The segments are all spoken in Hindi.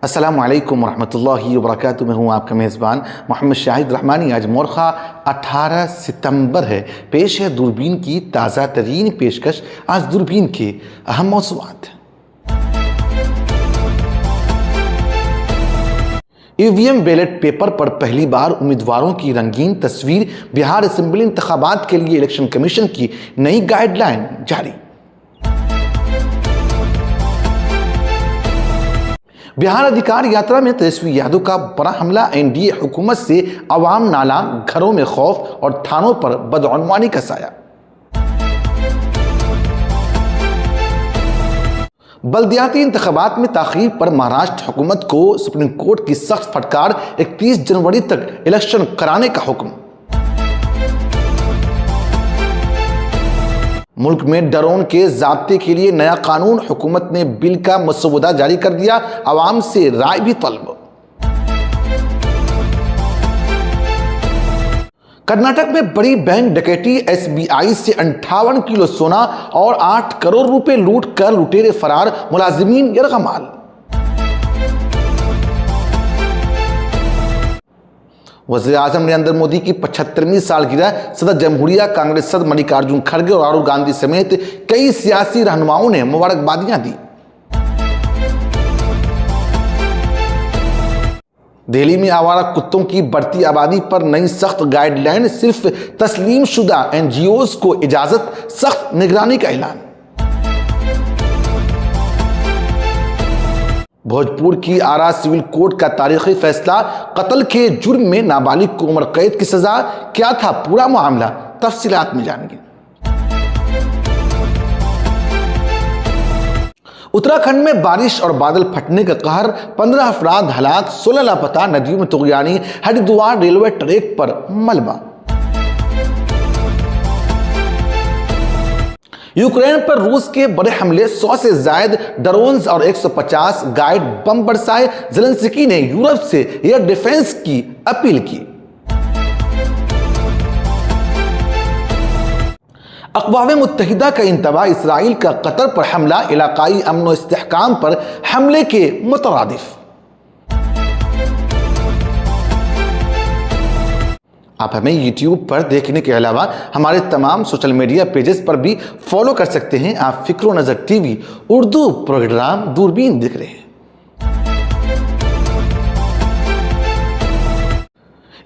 अस्सलामु अलैकुम रहमतुल्लाहि व बरकातुहू। मैं हूँ आपका मेज़बान मोहम्मद शाहिद रहमानी। आज मोरखा 18 सितंबर है। पेश है दूरबीन की ताज़ा तरीन पेशकश। आज दूरबीन के अहम मौज़ूआत। ईवीएम बैलेट पेपर पर पहली बार उम्मीदवारों की रंगीन तस्वीर। बिहार असेंबली इंतखाबात के लिए इलेक्शन कमीशन की नई गाइडलाइन जारी। बिहार अधिकार यात्रा में तेजस्वी यादव का बड़ा हमला। एनडीए हुकूमत से अवाम नाला, घरों में खौफ और थानों पर बदअनवानी का साया। बल्दियाती इंतखाबात में ताखीर पर महाराष्ट्र हुकूमत को सुप्रीम कोर्ट की सख्त फटकार। 31 जनवरी तक इलेक्शन कराने का हुक्म। मुल्क में ड्रोन के ज़ाब्ते के लिए नया कानून। हुकूमत ने बिल का मसौदा जारी कर दिया। आवाम से राय भी तलब। कर्नाटक में बड़ी बैंक डकैती। एसबीआई से 58 किलो सोना और 8 करोड़ रुपए लूट कर लुटेरे फरार। मुलाजिमीन यरगमाल। वज़ीर-ए-आज़म नरेंद्र मोदी की 75वीं सालगिरह। सदर जमहूरिया कांग्रेस सदर मल्लिकार्जुन खड़गे और राहुल गांधी समेत कई सियासी रहनुमाओं ने मुबारकबादियां दी। दिल्ली में आवारा कुत्तों की बढ़ती आबादी पर नई सख्त गाइडलाइन। सिर्फ तस्लीम शुदा एनजीओज को इजाजत। सख्त निगरानी का ऐलान। भोजपुर की आरा सिविल कोर्ट का तारीखी फैसला। कत्ल के जुर्म में नाबालिग को उम्र कैद की सजा। क्या था पूरा मामला, तफसीलात में जानेंगे। उत्तराखंड में बारिश और बादल फटने का कहर। 15 अफराद हलाक, 16 लापता। नदियों में तुगयानी। हरिद्वार रेलवे ट्रैक पर मलबा। यूक्रेन पर रूस के बड़े हमले। 100 से जायद ड्रोन्स और 150 गाइड बम बरसाए। ज़ेलेंस्की ने यूरोप से एयर डिफेंस की अपील की। अक़वाम मुत्तहिदा का इंतबा। इसराइल का कतर पर हमला इलाकाई अमन व इस्तेहकाम पर हमले के मुतरादिफ। आप हमें YouTube पर देखने के अलावा हमारे तमाम सोशल मीडिया पेजेस पर भी फॉलो कर सकते हैं। आप फिक्र नज़र टीवी उर्दू प्रोग्राम दूरबीन देख रहे हैं।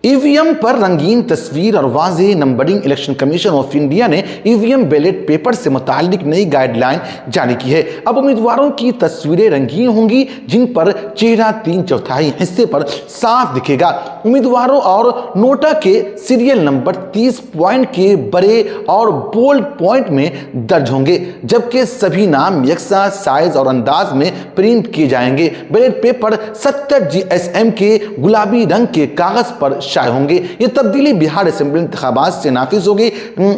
ईवीएम पर रंगीन तस्वीर और वाज़ेह numbering. Election commission of India ने ईवीएम बैलेट पेपर से मुताल्लिक नई गाइडलाइन जारी की है। अब उम्मीदवारों की तस्वीरें रंगीन होंगी, जिन पर चेहरा 3/4 हिस्से पर साफ दिखेगा। उम्मीदवारों और नोटा के सीरियल नंबर 30 पॉइंट के बड़े और बोल्ड पॉइंट में दर्ज होंगे, जबकि सभी नाम यकसा साइज और अंदाज में प्रिंट किए जाएंगे। बैलेट पेपर 70 GSM के गुलाबी रंग के कागज पर शाये होंगे। ये तब्दीली बिहार असेंबली इंतखाबात से नाफिज होगी।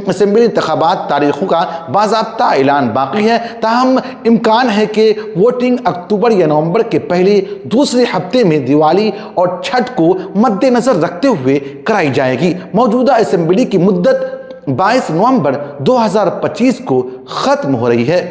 असेंबली इंतखाबात तारीखों का बाज़ाब्ता ऐलान बाकी है, ताहम इम्कान है कि वोटिंग अक्टूबर या नवंबर के पहले दूसरे हफ्ते में दिवाली और छठ को मद्देनजर रखते हुए कराई जाएगी। मौजूदा असेंबली की मुद्दत 22 नवंबर 2025 को खत्म हो रही है।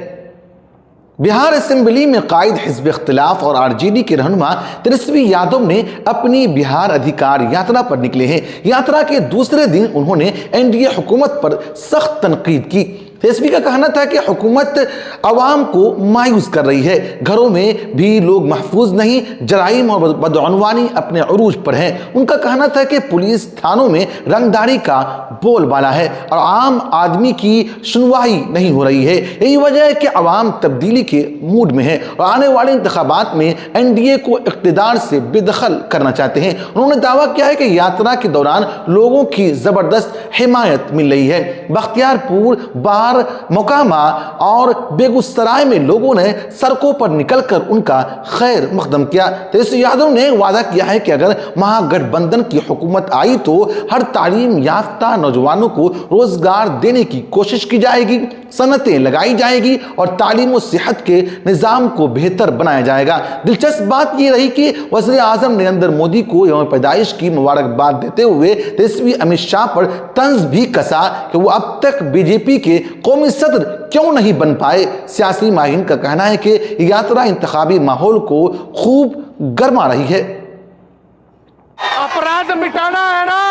बिहार असेंबली में कायद हिज़्ब इख्तिलाफ और आरजेडी के रहनुमा तेजस्वी यादव ने अपनी बिहार अधिकार यात्रा पर निकले हैं। यात्रा के दूसरे दिन उन्होंने एनडीए हुकूमत पर सख्त तनकीद की। तेजस्वी का कहना था कि हुकूमत अवाम को मायूस कर रही है। घरों में भी लोग महफूज नहीं। जराइम और बदअनवानी अपने अरूज पर है। उनका कहना था कि पुलिस थानों में रंगदारी का बोलबाला है और आम आदमी की सुनवाई नहीं हो रही है। यही वजह है कि अवाम तब्दीली के मूड में है और आने वाले इंतखाबात में एनडीए को इक़्तिदार से बेदखल करना चाहते हैं। उन्होंने दावा किया है कि यात्रा के दौरान लोगों की ज़बरदस्त हिमायत मिल रही है। बख्तियारपुर, बार, मोकामा और बेगूसराय में लोगों ने सड़कों पर निकलकर उनका खैर मकदम किया। तेजस्वी यादव ने वादा किया है कि अगर महागठबंधन की हुकूमत आई तो हर तालीम याफ्ता नौजवानों को रोजगार देने की कोशिश की जाएगी, सनतें लगाई जाएगी और तालीम और सेहत के निज़ाम को बेहतर बनाया जाएगा। दिलचस्प बात यह रही कि वज़ीर-ए-आज़म नरेंद्र मोदी को यौम पैदाइश की मुबारकबाद देते हुए तेजस्वी अमित शाह पर तंज भी कसा कि वो अब तक बीजेपी के कौमी सदर क्यों नहीं बन पाए। सियासी माहिरीन का कहना है कि यात्रा इंतखाबी माहौल को खूब गरमा रही है। अपराध मिटाना है ना,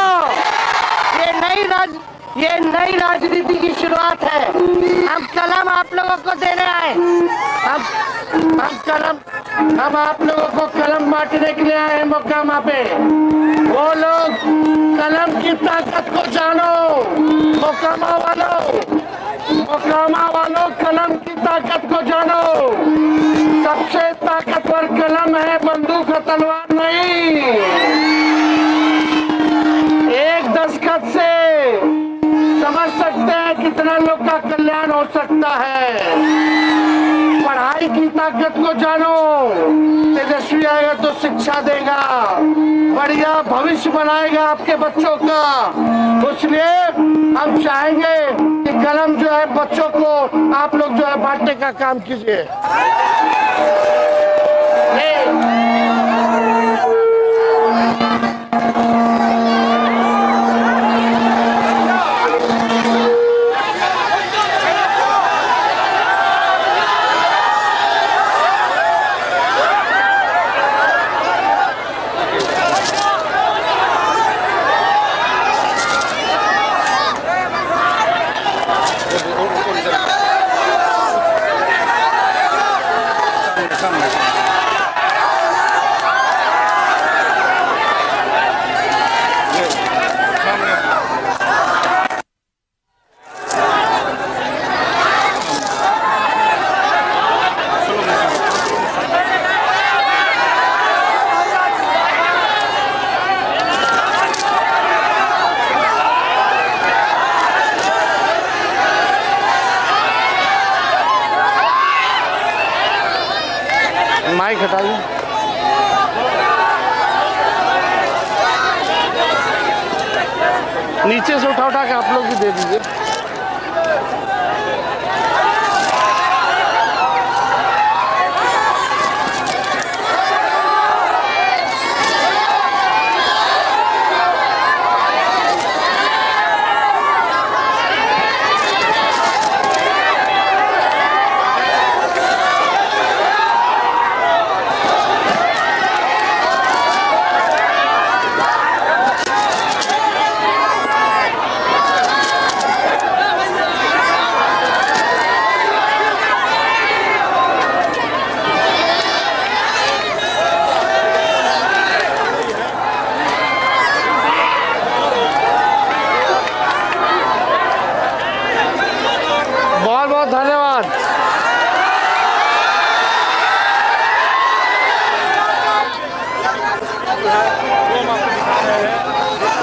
ये नई राजनीति की शुरुआत है। हम कलम आप लोगों को देने आए, हम आप लोगों को कलम बांटने के लिए आए हैं मोकामा पे। वो लोग कलम की ताकत को जानो, मोकामा वालों कलम की ताकत को जानो। सबसे ताकतवर कलम है, बंदूक और तलवार नहीं। एक दस्तखत से समझ सकते हैं कितना लोग का कल्याण हो सकता है। पढ़ाई की ताकत को जानो। तेजस्वी आएगा तो शिक्षा देगा, बढ़िया भविष्य बनाएगा आपके बच्चों का। इसलिए हम चाहेंगे कि कलम जो है बच्चों को आप लोग जो है बांटने का काम कीजिए। माइक हटाइए। नीचे से उठा के आप लोग भी दे दीजिए। बहुत बहुत धन्यवाद।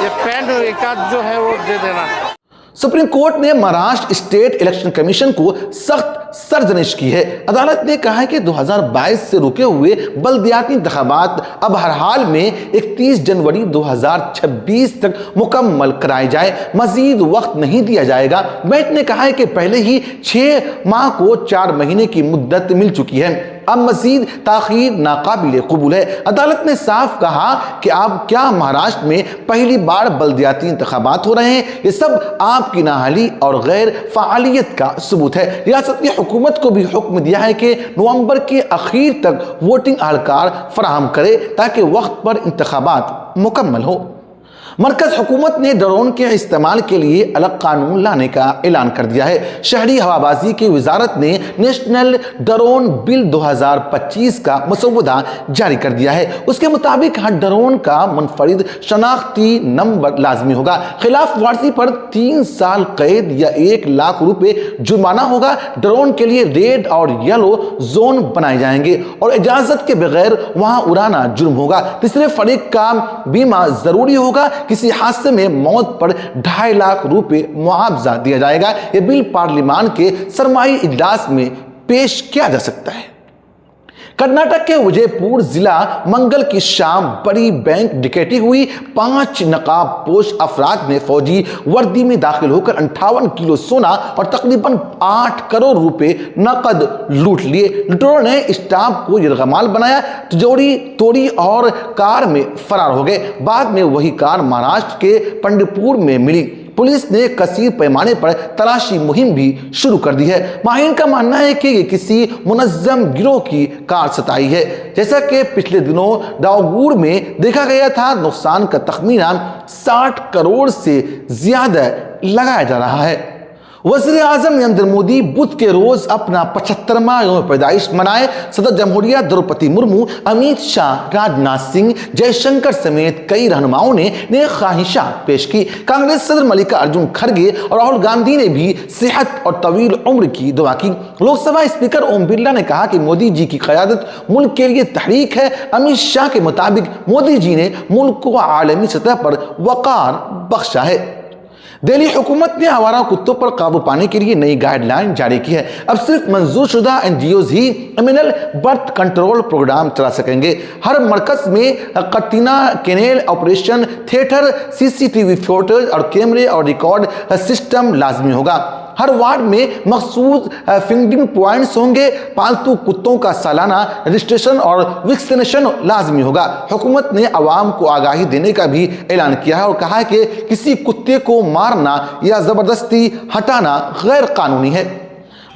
ये पेन एक आध जो है वो दे देना। सुप्रीम कोर्ट ने महाराष्ट्र स्टेट इलेक्शन कमीशन को सख्त सरजनिश की है। अदालत ने कहा है कि 2022 से रुके हुए बल्दियाती इंतखाबात अब हर हाल में 31 जनवरी 2026 तक मुकम्मल कराए जाए, मजीद वक्त नहीं दिया जाएगा। बेंच ने कहा है कि पहले ही 6 माह को 4 महीने की मुद्दत मिल चुकी है, अब मजीद ताखीर नाकाबिल कबूल है। अदालत ने साफ कहा कि अब क्या महाराष्ट्र में पहली बार बल्दियाती इंतखाबात हो रहे हैं, ये सब आपकी नाअहली और गैर फ़ालियत का सबूत है। रियासत की हुकूमत को भी हुक्म दिया है कि नवंबर के आखिर तक वोटिंग अहलकार फराहम करे ताकि वक्त पर इंतखाबात मुकम्मल हो। मरकज हुकूमत ने ड्रोन के इस्तेमाल के लिए अलग कानून लाने का ऐलान कर दिया है। शहरी हवाबाजी की वजारत ने नेशनल ड्रोन बिल 2025 का मसौदा जारी कर दिया है। उसके मुताबिक हर ड्रोन का मुनफरिद शनाख्ती नंबर लाजमी होगा। खिलाफ वर्जी पर 3 साल कैद या 1 लाख रुपए जुर्माना होगा। ड्रोन के लिए रेड और येलो जोन बनाए जाएंगे और इजाजत के बगैर वहां उड़ाना जुर्म होगा। तीसरे फरीक का बीमा जरूरी होगा। किसी हादसे में मौत पर 2.5 लाख रुपए मुआवजा दिया जाएगा। यह बिल पार्लियामान के सरमाई इजलास में पेश किया जा सकता है। कर्नाटक के विजयपुर जिला मंगल की शाम बड़ी बैंक डकैती हुई। 5 नकाबपोश अफराद ने फौजी वर्दी में दाखिल होकर 58 किलो सोना और तकरीबन 8 करोड़ रुपए नकद लूट लिए। लुटेरों ने स्टाफ को यरगमाल बनाया, तिजोरी तोड़ी और कार में फरार हो गए। बाद में वही कार महाराष्ट्र के पंढरपुर में मिली। पुलिस ने कसीर पैमाने पर तलाशी मुहिम भी शुरू कर दी है। माहिरीन का मानना है कि ये किसी मुनज्जम गिरोह की कारसताई है। जैसा कि पिछले दिनों दाऊगुड़ में देखा गया था, नुकसान का तखमीना 60 करोड़ से ज्यादा लगाया जा रहा है। वज़ीर आज़म नरेंद्र मोदी बुध के रोज अपना 75वां यौम पैदाइश मनाए। सदर जमहूरिया द्रौपदी मुर्मू, अमित शाह, राजनाथ सिंह, जयशंकर समेत कई रहनुमाओं ने नेक ख्वाहिशात पेश की। कांग्रेस सदर मल्लिकार्जुन खड़गे और राहुल गांधी ने भी सेहत और तवील उम्र की दुआ की। लोकसभा स्पीकर ओम बिरला ने कहा कि मोदी जी की क़यादत मुल्क के लिए तहरीक है। अमित शाह के मुताबिक मोदी जी ने मुल्क को आलमी सतह पर वक़ार बख्शा है। दिल्ली हुकूमत ने आवारा कुत्तों पर काबू पाने के लिए नई गाइडलाइन जारी की है। अब सिर्फ मंजूरशुदा एनजीओज ही एमिनल बर्थ कंट्रोल प्रोग्राम चला सकेंगे। हर मरकज में कटीना kennel operation theatre, CCTV footage और कैमरे और रिकॉर्ड सिस्टम लाजमी होगा। हर वार्ड में मखसूस फिंगरिंग पॉइंट्स होंगे। पालतू कुत्तों का सालाना रजिस्ट्रेशन और वैक्सीनेशन लाजमी होगा। हुकूमत ने आवाम को आगाही देने का भी ऐलान किया है और कहा है कि किसी कुत्ते को मारना या जबरदस्ती हटाना गैर कानूनी है।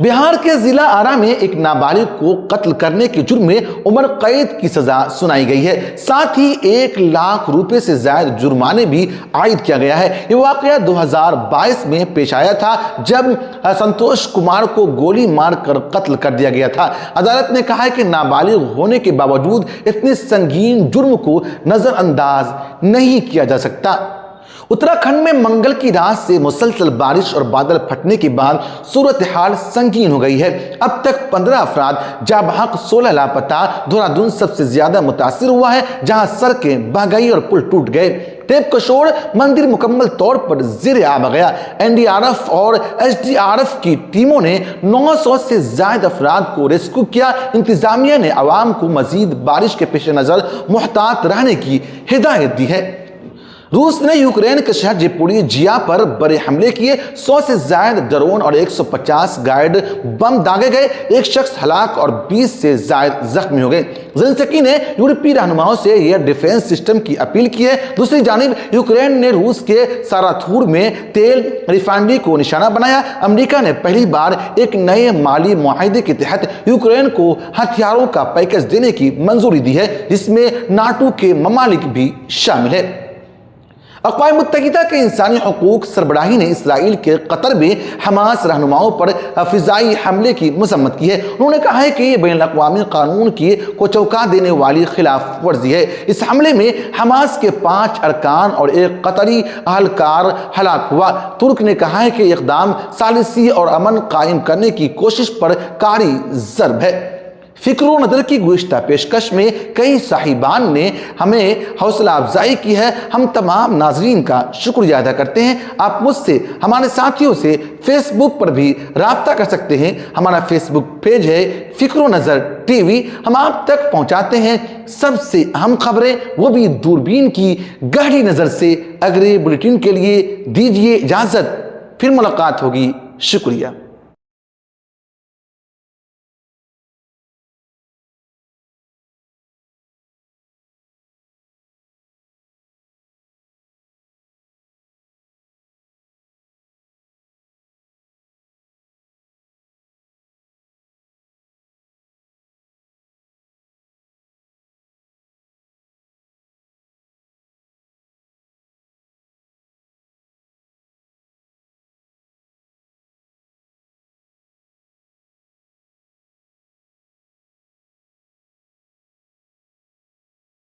बिहार के जिला आरा में एक नाबालिग को कत्ल करने के जुर्म में उम्र कैद की सजा सुनाई गई है। साथ ही 1 लाख रुपए से ज्यादा जुर्माने भी आयद किया गया है। ये वाकया 2022 में पेश आया था, जब संतोष कुमार को गोली मारकर कत्ल कर दिया गया था। अदालत ने कहा है कि नाबालिग होने के बावजूद इतने संगीन जुर्म को नजरअंदाज नहीं किया जा सकता। उत्तराखंड में मंगल की रात से मुसलसल बारिश और बादल फटने के बाद सूरत हाल संगीन हो गई है। अब तक 15 अफराद जाबहक, 16 लापता। देहरादून सबसे ज्यादा मुतासिर हुआ है, जहां सड़कें बह गई और पुल टूट गए। टेप कशोर मंदिर मुकम्मल तौर पर ज़ेर आब गया। एनडीआरएफ और एसडीआरएफ की टीमों ने 900 से ज्यादा अफराद को रेस्क्यू किया। इंतजामिया ने आवाम को मजीद बारिश के पेश नज़र मुहतात रहने की हिदायत दी है। रूस ने यूक्रेन के शहर ज़पोरिजिया पर बड़े हमले किए। 100 से ज्यादा ड्रोन और 150 गाइड बम दागे गए। एक शख्स हलाक और 20 से ज्यादा जख्मी हो गए। ज़ेलेंस्की ने यूरोपीय रहनुमाओं से एयर डिफेंस सिस्टम की अपील की है। दूसरी जानिब यूक्रेन ने रूस के साराथूर में तेल रिफाइनरी को निशाना बनाया। अमेरिका ने पहली बार एक नए माली मुआहदे के तहत यूक्रेन को हथियारों का पैकेज देने की मंजूरी दी है, जिसमें नाटो के ममालिक भी शामिल है। अक़वाम मुत्तहिदा के इंसानी हकूक़ सरबराही ने इसराइल के कतर में हमास रहनुमाओं पर फ़िज़ाई हमले की मज़म्मत की है। उन्होंने कहा है कि यह बैनुल-अक़वामी कानून को चौंका देने वाली खिलाफ वर्जी है। इस हमले में हमास के 5 अरकान और एक कतरी अहलकार हलाक हुआ। तुर्क ने कहा है कि इक़दाम सालिसी और अमन कायम करने की कोशिश पर कारी ज़र्ब है। फ़िक्र व नज़र की गुज़िश्ता पेशकश में कई साहिबान ने हमें हौसला अफजाई की है। हम तमाम नाजरीन का शुक्रिया अदा करते हैं। आप मुझसे, हमारे साथियों से फेसबुक पर भी रब्ता कर सकते हैं। हमारा फेसबुक पेज है फ़िक्र व नज़र टीवी। हम आप तक पहुँचाते हैं सबसे अहम खबरें, वो भी दूरबीन की गहरी नज़र से। अगले बुलेटिन के लिए दीजिए इजाज़त, फिर मुलाकात होगी। शुक्रिया।